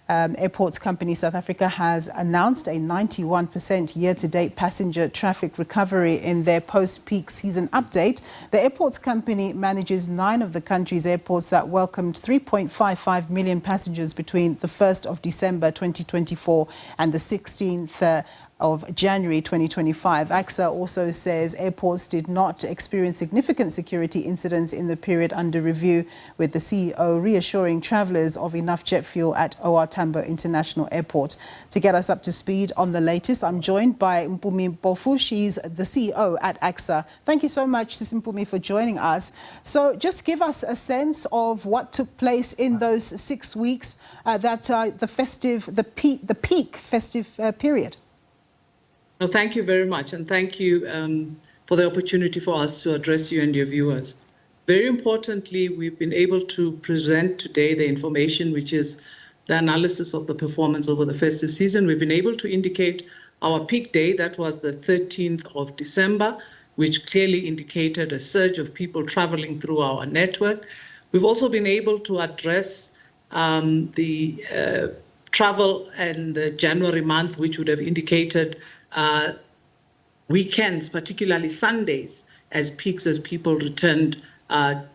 Airports Company South Africa has announced a 91% year-to-date passenger traffic recovery in their post-peak season update. The Airports Company manages 9 of the country's airports that welcomed 3.55 million passengers between the 1st of December 2024 and the 16th of January 2025. ACSA also says airports did not experience significant security incidents in the period under review, with the CEO reassuring travellers of enough jet fuel at OR Tambo International Airport. To get us up to speed on the latest, I'm joined by Mpumi Mpofu. She's the CEO at ACSA. Thank you so much, Sis Mpumi, for joining us. So just give us a sense of what took place in those 6 weeks, the peak festive period. Well, thank you very much, and thank you for the opportunity for us to address you and your viewers. Very importantly, we've been able to present today the information which is the analysis of the performance over the festive season. We've been able to indicate our peak day, that was the 13th of December, which clearly indicated a surge of people traveling through our network. We've also been able to address the travel and the January month, which would have indicated weekends, particularly Sundays, as peaks as people returned,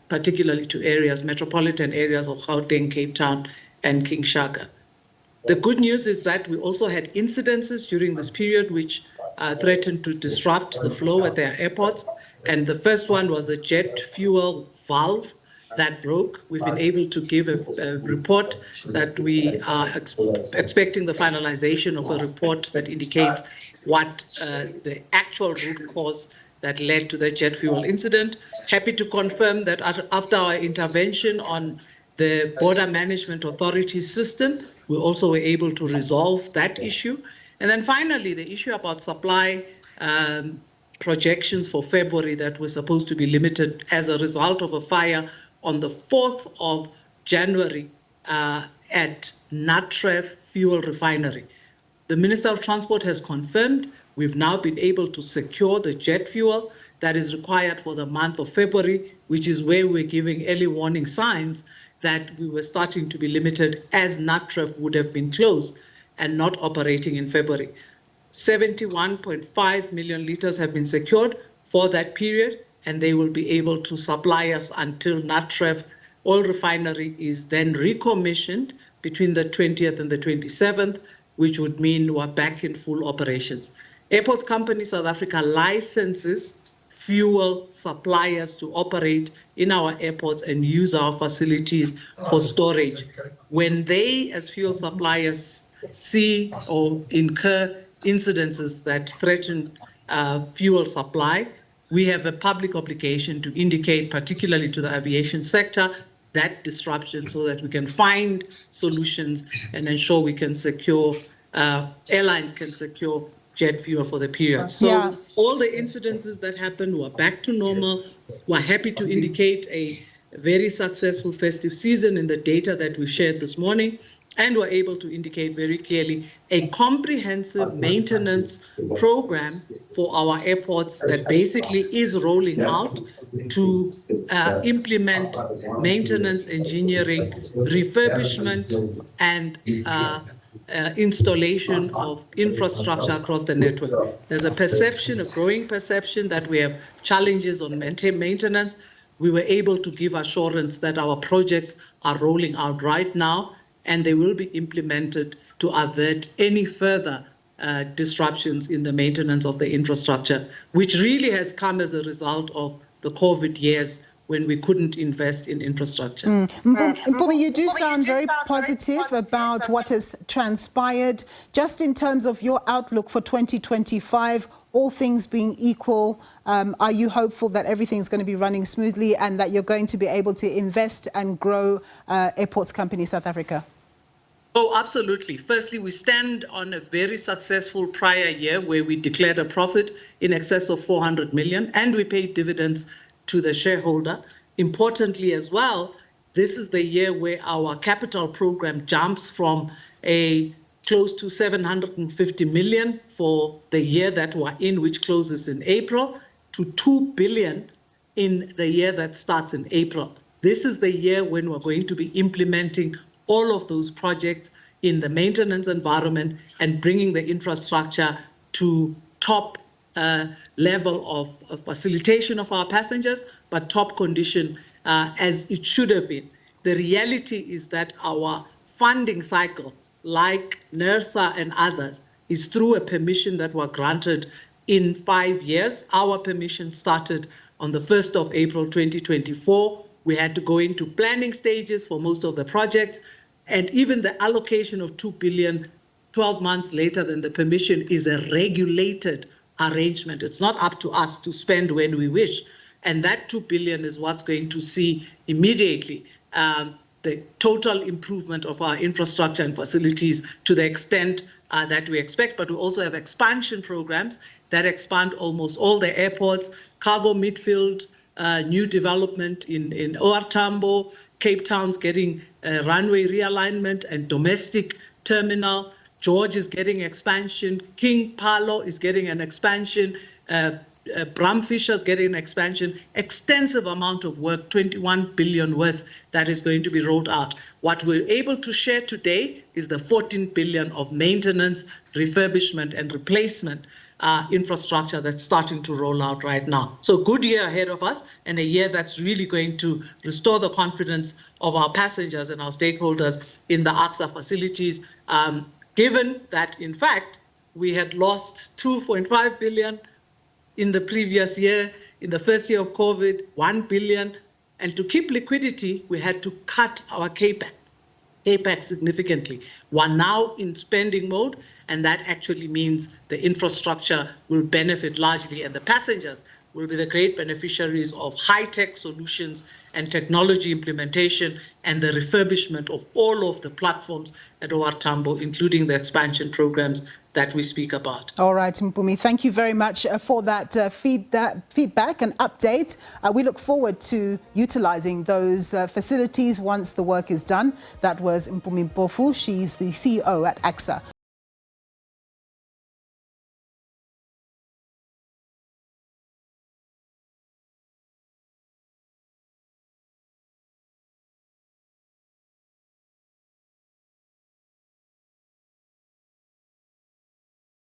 particularly to areas, metropolitan areas of Gauteng, Cape Town, and King Shaka. The good news is that we also had incidences during this period which threatened to disrupt the flow at their airports. And the first one was a jet fuel valve that broke. We've been able to give a report that we are expecting the finalization of a report that indicates what the actual root cause that led to the jet fuel incident. Happy to confirm that after our intervention on the Border Management Authority system, we also were able to resolve that issue. And then finally, the issue about supply projections for February that were supposed to be limited as a result of a fire on the 4th of January at Natref Fuel Refinery. The Minister of Transport has confirmed we've now been able to secure the jet fuel that is required for the month of February, which is where we're giving early warning signs that we were starting to be limited as Natref would have been closed and not operating in February. 71.5 million litres have been secured for that period, and they will be able to supply us until Natref oil refinery is then recommissioned between the 20th and the 27th, which would mean we're back in full operations. Airports Company South Africa licenses fuel suppliers to operate in our airports and use our facilities for storage. When they, as fuel suppliers, see or incur incidences that threaten fuel supply, we have a public obligation to indicate, particularly to the aviation sector, that disruption so that we can find solutions and ensure we can secure, airlines can secure jet fuel for the period. So all the incidences that happened were back to normal. We're happy to indicate a very successful festive season in the data that we shared this morning. And we're able to indicate very clearly a comprehensive maintenance program for our airports that basically is rolling out to implement maintenance, engineering, refurbishment, and installation of infrastructure across the network. There's a perception, a growing perception, that we have challenges on maintenance. We were able to give assurance that our projects are rolling out right now, and they will be implemented to avert any further disruptions in the maintenance of the infrastructure, which really has come as a result of the COVID years when we couldn't invest in infrastructure. Mpumi, you do sound very positive about what has transpired. Just in terms of your outlook for 2025, all things being equal, are you hopeful that everything's going to be running smoothly and that you're going to be able to invest and grow Airports Company South Africa? Oh, absolutely. Firstly, we stand on a very successful prior year where we declared a profit in excess of 400 million and we paid dividends to the shareholder. Importantly as well, this is the year where our capital program jumps from a close to 750 million for the year that we're in, which closes in April, to 2 billion in the year that starts in April. This is the year when we're going to be implementing all of those projects in the maintenance environment and bringing the infrastructure to top level of facilitation of our passengers, but top condition as it should have been. The reality is that our funding cycle, like NERSA and others, is through a permission that was granted in 5 years. Our permission started on the 1st of April 2024. We had to go into planning stages for most of the projects, and even the allocation of 2 billion 12 months later than the permission is a regulated arrangement. It's not up to us to spend when we wish. And that 2 billion is what's going to see immediately the total improvement of our infrastructure and facilities to the extent that we expect. But we also have expansion programs that expand almost all the airports, cargo midfield, new development in OR Tambo, Cape Town's getting runway realignment and domestic terminal. George is getting expansion. King Palo is getting an expansion. Bramfisher is getting an expansion. Extensive amount of work, 21 billion worth, that is going to be rolled out. What we're able to share today is the 14 billion of maintenance, refurbishment, and replacement infrastructure that's starting to roll out right now. So good year ahead of us, and a year that's really going to restore the confidence of our passengers and our stakeholders in the ACSA facilities, given that, in fact, we had lost 2.5 billion in the previous year, in the first year of COVID, 1 billion. And to keep liquidity, we had to cut our CAPEX significantly. We're now in spending mode, and that actually means the infrastructure will benefit largely, and the passengers will be the great beneficiaries of high-tech solutions and technology implementation and the refurbishment of all of the platforms at OR Tambo, including the expansion programs that we speak about. All right, Mpumi, thank you very much for that feedback and update. We look forward to utilizing those facilities once the work is done. That was Mpumi Mpofu. She's the CEO at ACSA.